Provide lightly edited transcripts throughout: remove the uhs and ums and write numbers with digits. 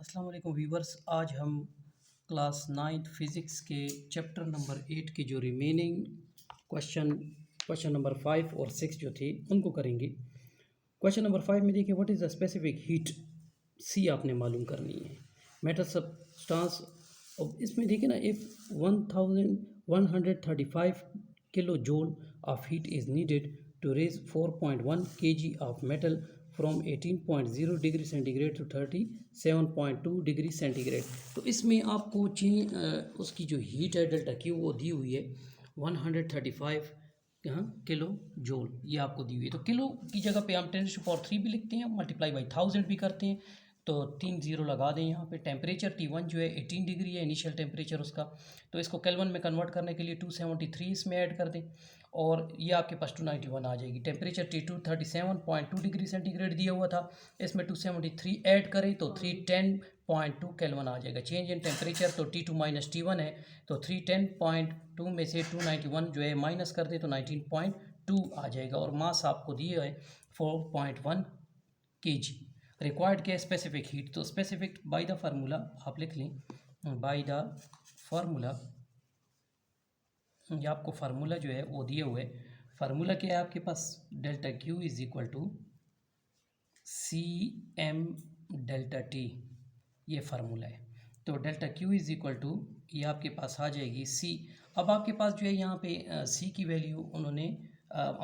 अस्सलाम वालेकुम व्यूवर्स। आज हम क्लास 9th फिज़िक्स के चैप्टर नंबर 8 की जो रिमेनिंग क्वेश्चन नंबर 5 और 6 जो थे उनको करेंगे। क्वेश्चन नंबर 5 में देखिए, what is the specific heat C आपने मालूम करनी है। मेटल सब्सटेंस, और इसमें देखिए ना, if 1135 kilo joule of heat is needed to raise 4.1 kg of metal from 18.0 degree centigrade to 37.2 degree centigrade. तो इसमें आपको उसकी जो हीट है डेल्टा क्यू वो दी हुई है 135 किलो जूल, ये आपको दी हुई है। तो किलो की जगह पे हम 10⁻³ भी लिखते हैं, मल्टीप्लाई बाई 1000 भी करते हैं, तो 3 जीरो लगा दें यहाँ पे। टेम्परेचर T1 जो है 18 डिग्री है इनिशियल टेम्परेचर उसका, तो इसको केल्विन में कन्वर्ट करने के लिए 273 इसमें ऐड कर दें और ये आपके पास 291 आ जाएगी। टेम्परेचर T2 37.2 डिग्री सेंटीग्रेड दिया हुआ था, इसमें 273 ऐड करें तो 310.2 केल्विन आ जाएगा। चेंज इन टेम्परेचर तो T2 माइनस T1 है, तो 310.2 में से 291 जो है माइनस कर दे तो 19.2 आ जाएगा। और मास आपको दिए है 4.1 kg। रिक्वायर्ड क्या है? Specific heat. तो स्पेसिफिक बाय द फार्मूला आप लिख लें, बाय द फार्मूला, ये आपको फार्मूला जो है वो दिए हुए। फार्मूला क्या है आपके पास? Delta Q is equal to C M delta T, ये फार्मूला है। तो delta Q is equal to, ये आपके पास आ जाएगी सी। अब आपके पास जो है यहाँ पे सी की वैल्यू उन्होंने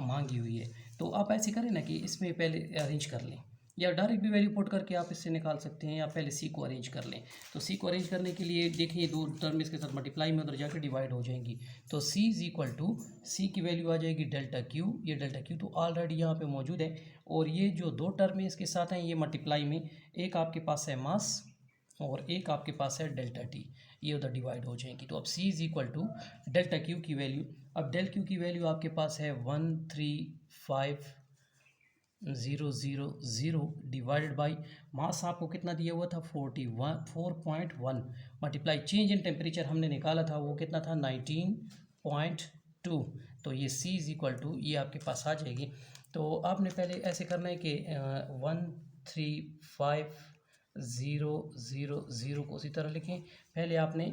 मांगी हुई है, तो आप ऐसे करें ना कि इसमें पहले अरेंज कर लें, या डायरेक्ट भी वैल्यू पुट करके आप इससे निकाल सकते हैं, या पहले सी को अरेंज कर लें। तो सी को अरेंज करने के लिए देखिए, दो टर्म इसके साथ मल्टीप्लाई में उधर जाकर डिवाइड हो जाएंगी। तो सी इज इक्वल टू, सी की वैल्यू आ जाएगी डेल्टा क्यू, ये डेल्टा क्यू तो ऑलरेडी यहाँ पे मौजूद है, और ये जो दो टर्म है इसके साथ हैं ये मल्टीप्लाई में, एक आपके पास है मास और एक आपके पास है डेल्टा टी, ये उधर डिवाइड हो जाएंगी। तो अब C is equal to delta Q की वैल्यू, अब डेल क्यू की वैल्यू आपके पास है 135,000 डिवाइडेड बाई मास आपको कितना दिया हुआ था 4.1 मल्टीप्लाई चेंज इन टेम्परेचर हमने निकाला था वो कितना था 19.2। तो ये C इज इक्वल टू, ये आपके पास आ जाएगी। तो आपने पहले ऐसे करना है कि 135,000 को उसी तरह लिखें। पहले आपने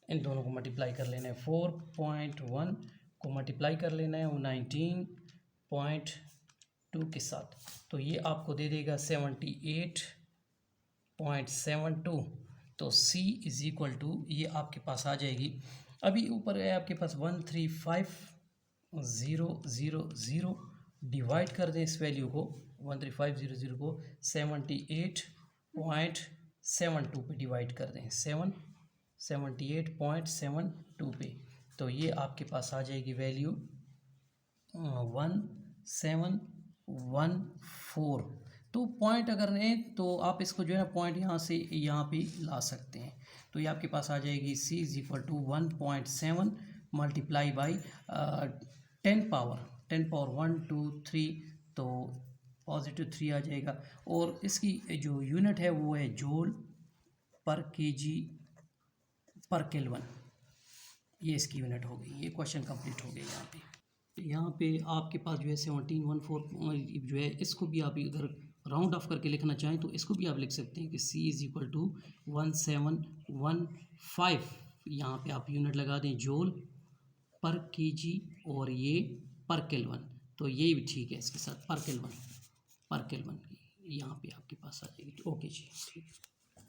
इन दोनों को मल्टीप्लाई कर लेना है, 4.1 को मल्टीप्लाई कर लेना है वो 19.2 के साथ, तो ये आपको दे देगा 78.72। तो C इज इक्वल टू, ये आपके पास आ जाएगी। अभी ऊपर है आपके पास 135,000 डिवाइड कर दें इस वैल्यू को, 135,000 को 78.72 पे डिवाइड कर दें, 78.72 पे, तो ये आपके पास आ जाएगी वैल्यू 1714। तो पॉइंट अगर लें तो आप इसको जो है ना पॉइंट यहाँ से यहाँ पे ला सकते हैं। तो ये आपके पास आ जाएगी C is equal to 1.7 multiply by 10 power 1 2 3, तो पॉजिटिव 3 आ जाएगा। और इसकी जो यूनिट है वो है जूल पर केजी पर केल्विन, ये इसकी यूनिट हो गई। ये क्वेश्चन कंप्लीट हो गया। यहाँ पे आपके पास जो है 1714 जो है, इसको भी आप अगर राउंड ऑफ करके लिखना चाहें तो इसको भी आप लिख सकते हैं कि C इज इक्वल टू 1715, यहाँ पे आप यूनिट लगा दें जूल पर केजी और ये पर केल्विन, तो ये भी ठीक है इसके साथ पर केल्विन यहाँ पे आपके पास आ जाएगी। ओके जी, ठीक है।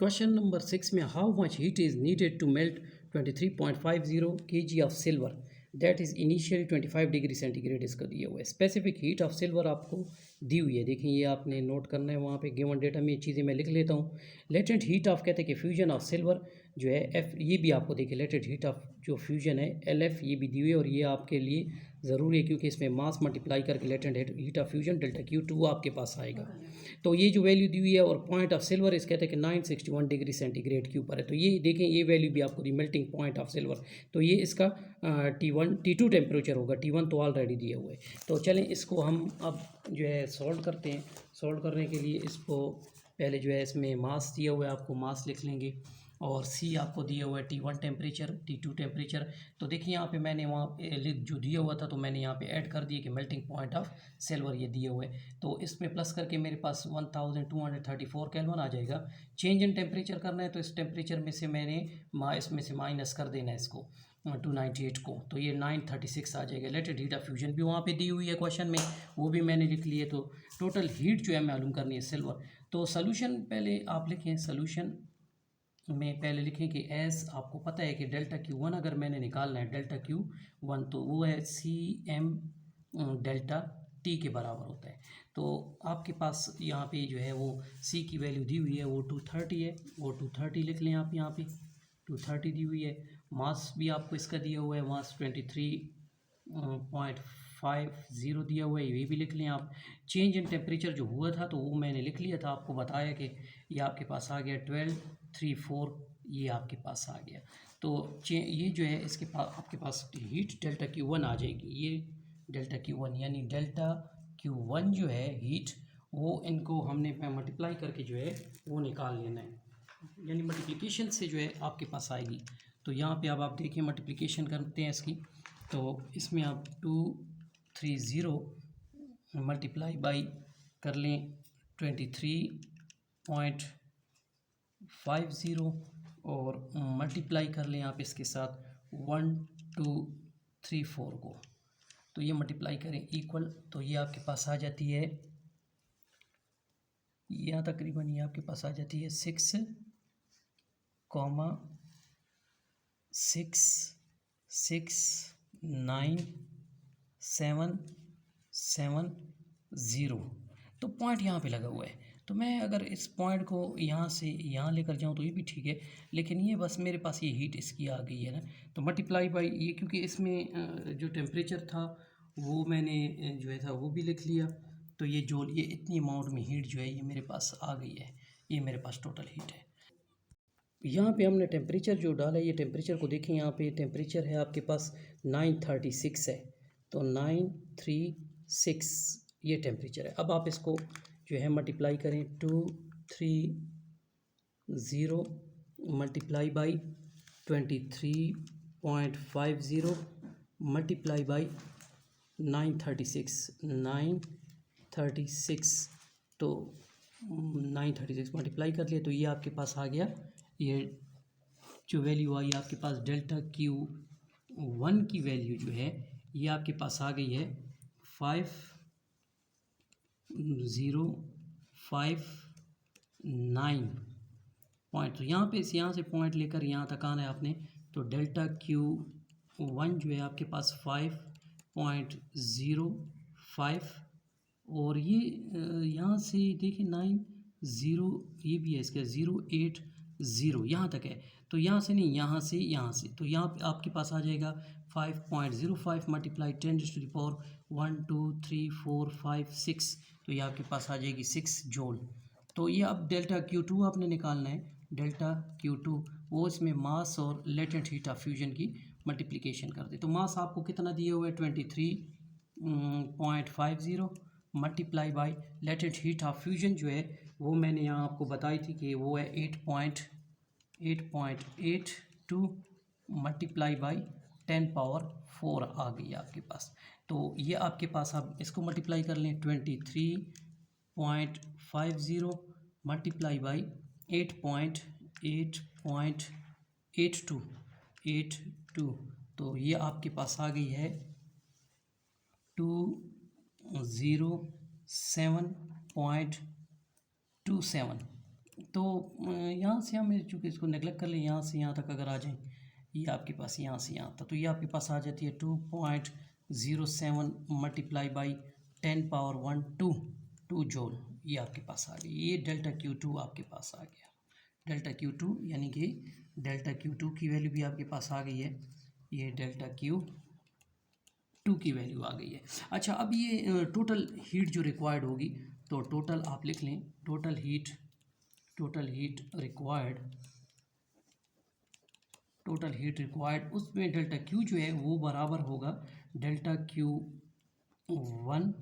क्वेश्चन नंबर 6 में, how much heat is needed to melt 23.50 kg of silver that is initially 25 degree centigrade, इसका दिया हुआ है। स्पेसिफिक हीट ऑफ सिल्वर आपको दी हुई है, देखिए ये आपने नोट करना है वहाँ पे गिवन डेटा में, ये चीज़ें मैं लिख लेता हूँ। लेटेंट हीट ऑफ कहते हैं कि फ्यूजन ऑफ सिल्वर जो है F, ये भी आपको देखिए लेटेंट हीट ऑफ जो फ्यूजन है LF, ये भी दी हुई है, और ये आपके लिए ज़रूरी है क्योंकि इसमें मास मल्टीप्लाई करके latent heat of fusion delta Q2 आपके पास आएगा। तो ये जो वैल्यू दी हुई है, और पॉइंट ऑफ सिल्वर इस कहते हैं कि 961 डिग्री सेंटीग्रेड के ऊपर है, तो ये देखें ये वैल्यू भी आपको दी, मेल्टिंग पॉइंट ऑफ सिल्वर, तो ये इसका T2 टेम्परेचर होगा, T1 तो ऑलरेडी दिया हुआ है। तो चलें इसको हम अब जो है सॉल्व करते हैं। सॉल्व करने के लिए इसको पहले जो है इसमें मास दिया हुआ है, आपको मास लिख लेंगे। और सी आपको दिया हुआ है T1 टेम्परेचर, T2 टेम्परेचर। तो देखिए यहाँ पे मैंने वहाँ पे जो दिया हुआ था तो मैंने यहाँ पे ऐड कर दिया कि मेल्टिंग पॉइंट ऑफ सिल्वर ये दिए हुए, तो इसमें प्लस करके मेरे पास 1234 केल्विन आ जाएगा। चेंज इन टेम्परेचर करना है तो इस टेम्परेचर में से मैंने इसमें से माइनस कर देना है इसको 298 को, तो ये 936 आ जाएगा। लेटेड हीट ऑफ फ्यूजन भी वहाँ पे दी हुई है क्वेश्चन में, वो भी मैंने लिख ली है। तो टोटल हीट जो है मालूम करनी है सिल्वर। तो सोल्यूशन पहले आप लिखें, सोल्यूशन में पहले लिखें कि एस आपको पता है कि डेल्टा Q1 अगर मैंने निकालना है डेल्टा Q1 तो वो है CM डेल्टा T के बराबर होता है। तो आपके पास यहाँ पे जो है वो C की वैल्यू दी हुई है वो 230 है, वो 230 लिख लें आप यहाँ पे, 230 दी हुई है। मास भी आपको इसका दिया हुआ है, मास 23.50 दिया हुआ है, ये भी लिख लें आप। चेंज इन टेम्परेचर जो हुआ था तो वो मैंने लिख लिया था, आपको बताया कि ये आपके पास आ गया 1234, ये आपके पास आ गया। तो ये जो है इसके पास आपके पास हीट डेल्टा Q1 आ जाएगी, ये डेल्टा Q1 यानी डेल्टा Q1 जो है हीट, वो इनको हमने मल्टीप्लाई करके जो है वो निकाल लेना है, यानी मल्टीप्लिकेशन से जो है आपके पास आएगी। तो यहाँ पे अब आप देखिए मल्टीप्लिकेशन करते हैं इसकी, तो इसमें आप 230 मल्टीप्लाई बाई कर लें 23.50 और मल्टीप्लाई कर लें आप इसके साथ 1234 को, तो ये मल्टीप्लाई करें इक्वल, तो ये आपके पास आ जाती है, यहाँ तकरीबन ये आपके पास आ जाती है 6,6,9,7,7,0। तो पॉइंट यहाँ पे लगा हुआ है, तो मैं अगर इस पॉइंट को यहाँ से यहाँ लेकर जाऊँ तो ये भी ठीक है, लेकिन ये बस मेरे पास ये हीट इसकी आ गई है ना, तो मल्टीप्लाई बाई ये, क्योंकि इसमें जो टेम्परेचर था वो मैंने जो है था वो भी लिख लिया, तो ये जो ये इतनी अमाउंट में हीट जो है ये मेरे पास आ गई है, ये मेरे पास टोटल हीट है। यहाँ पे हमने टेम्परेचर जो डाला है, ये टेम्परेचर को देखें, यहाँ पे टेम्परेचर है आपके पास 936 है, तो 936 ये टेम्परेचर है। अब आप इसको जो है मल्टीप्लाई करें 230 मल्टीप्लाई बाई 23.50 मल्टीप्लाई बाई 936 तो 936 मल्टीप्लाई कर लिया, तो ये आपके पास आ गया, ये जो वैल्यू आई आपके पास डेल्टा Q1 की वैल्यू जो है ये आपके पास आ गई है 5059 पॉइंट। तो यहाँ पे यहाँ से पॉइंट लेकर यहाँ तक आना है आपने, तो डेल्टा Q1 जो है आपके पास 5.05 और ये यहाँ से देखिए 90 ये भी है इसका 080 यहाँ तक है, तो यहाँ से नहीं, यहाँ से तो यहाँ पे आपके पास आ जाएगा 5.05 मल्टीप्लाई 10⁻1 2 3 4 5 6, तो ये आपके पास आ जाएगी 6 जूल। तो ये अब डेल्टा Q2 आपने निकालना है, डेल्टा Q2 वो इसमें मास और लेटेंट हीट ऑफ फ्यूजन की मल्टीप्लिकेशन कर दे। तो मास आपको कितना दिया हुआ है 23.50 multiply by latent heat of fusion जो है वो मैंने यहाँ आपको बताई थी कि वो है 8.82 मल्टीप्लाई बाई 10⁻4 आ गई आपके पास। तो ये आपके पास आप इसको मल्टीप्लाई कर लें 23.50 मल्टीप्लाई बाई 8.82 तो ये आपके पास आ गई है 207.27। तो यहाँ से हम चूँकि इसको नेगलेक्ट कर लें, यहाँ से यहाँ तक अगर आ जाएं, ये आपके पास यहाँ से यहाँ तक, तो ये आपके पास आ जाती है 2.07 मल्टीप्लाई बाई 10⁻1 2 जूल, ये आपके पास आ गई। ये डेल्टा Q2 आपके पास आ गया, डेल्टा Q2 यानी कि डेल्टा Q2 की वैल्यू भी आपके पास आ गई है, ये डेल्टा Q2 की वैल्यू आ गई है। अच्छा, अब ये टोटल हीट जो रिक्वायर्ड होगी, तो टोटल आप लिख लें, टोटल हीट रिक्वायर्ड उसमें डेल्टा Q जो है वो बराबर होगा delta Q1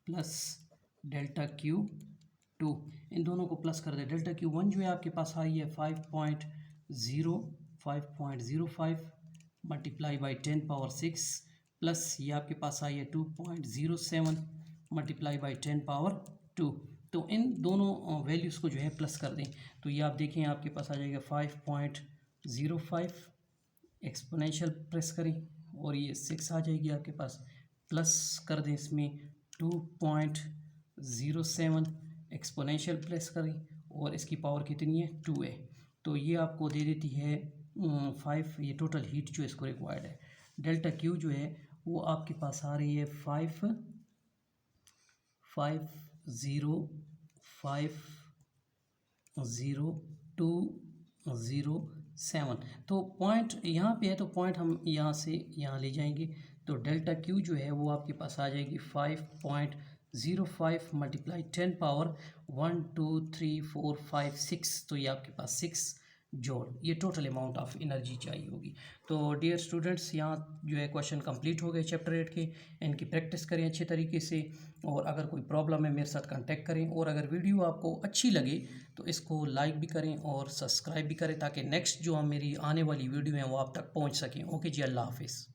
plus delta Q2, इन दोनों को प्लस कर दे। डेल्टा Q1 जो है आपके पास आई है 5.05 5.05 मल्टीप्लाई बाई 10⁻6 प्लस ये आपके पास आई है 2.07 मल्टीप्लाई बाई 10⁻2। तो इन दोनों वैल्यूज़ को जो है प्लस कर दें तो ये आप देखें आपके पास आ जाएगा 5.05 एक्सपोनेंशियल प्रेस करें और ये 6 आ जाएगी आपके पास, प्लस कर दें इसमें 2.07 एक्सपोनेंशियल प्रेस करें और इसकी पावर कितनी है 2 है। तो ये आपको दे देती है 5, ये टोटल हीट जो इसको रिक्वायर्ड है। डेल्टा क्यू जो है वो आपके पास आ रही है 5.050207। तो पॉइंट यहाँ पे है तो पॉइंट हम यहाँ से यहाँ ले जाएंगे तो डेल्टा क्यू जो है वो आपके पास आ जाएगी 5.05 मल्टीप्लाई 10⁻1 2 3 4 5 6। तो ये आपके पास 6 जोड़ ये टोटल अमाउंट ऑफ एनर्जी चाहिए होगी। तो डियर स्टूडेंट्स यहाँ जो है क्वेश्चन कंप्लीट हो गए चैप्टर 8 के, इनकी प्रैक्टिस करें अच्छे तरीके से और अगर कोई प्रॉब्लम है मेरे साथ कांटेक्ट करें और अगर वीडियो आपको अच्छी लगे तो इसको लाइक भी करें और सब्सक्राइब भी करें ताकि नेक्स्ट जो मेरी आने वाली वीडियो है वो आप तक पहुँच सकें। ओके जी, अल्लाह हाफिज़।